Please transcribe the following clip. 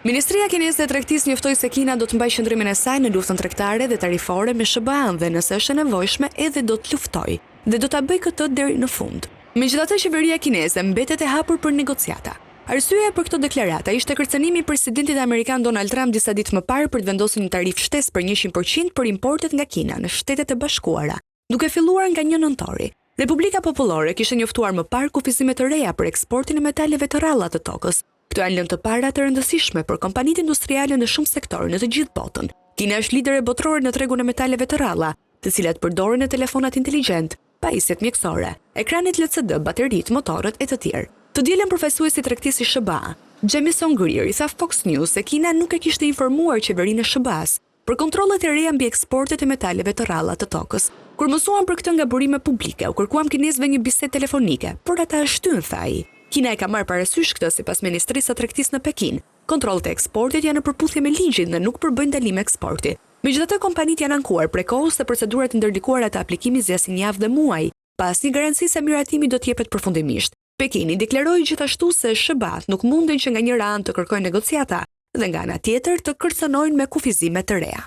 Ministria Kineze e Tregtisë njoftoi se Kina do të mbajë qëndrimin e saj në luftën tregtare dhe tarifore me SBA-n dhe nëse është e nevojshme edhe do të luftojë dhe do ta bëjë këtë deri në fund. Megjithatë, qeveria kineze mbetet e hapur për negociata. Arsyeja për këtë deklarata ishte kërcënimi i presidentit amerikan Donald Trump disa ditë më parë për të vendosur një tarifë shtesë për 100% për importet nga Kina në Shtetet e Bashkuara, duke filluar nga 1 nëntori. Republika Popullore kishte njoftuar më parë kufizime të reja për eksportin e metaleve të rralla të tokës. Këto janë lëndë të para të rëndësishme për kompanitë industriale në shumë sektorë në të gjithë botën. Kina është lidere botërore në tregun e metaleve të rralla, të cilat përdoren në telefonat inteligjent, pajisjet mjekësore, ekranet LCD, bateritë, motorët e të tjerë. Të dielën përfaqësuesi i tregtisë SBA, Jamison Greer i tha Fox News se Kina nuk e kishte informuar qeverinë e SBA-s për kontrollet e reja mbi eksportet e metaleve të rralla të tokës. Kur mësuam për këtë nga burime publike, u kërkuam kinezëve një bisedë telefonike, por ata shtyn, tha ai. Kina e ka marrë parasysh këtë sipas Ministrisë së Tregtisë në Pekin. Kontrollet e eksportit janë në përputhje me ligjin dhe nuk përbëjnë dalim eksporti. Megjithatë, kompanitë janë ankuar prekohës se procedurat e ndërlikuara të aplikimit zgjasin javë dhe muaj, pas një garanci se miratimi do të jepet përfundimisht. Pekini deklaroi gjithashtu se SBA nuk munden që nga njëra anë të kërkojnë negociata dhe nga ana tjetër të kërcënojnë me kufizime të reja.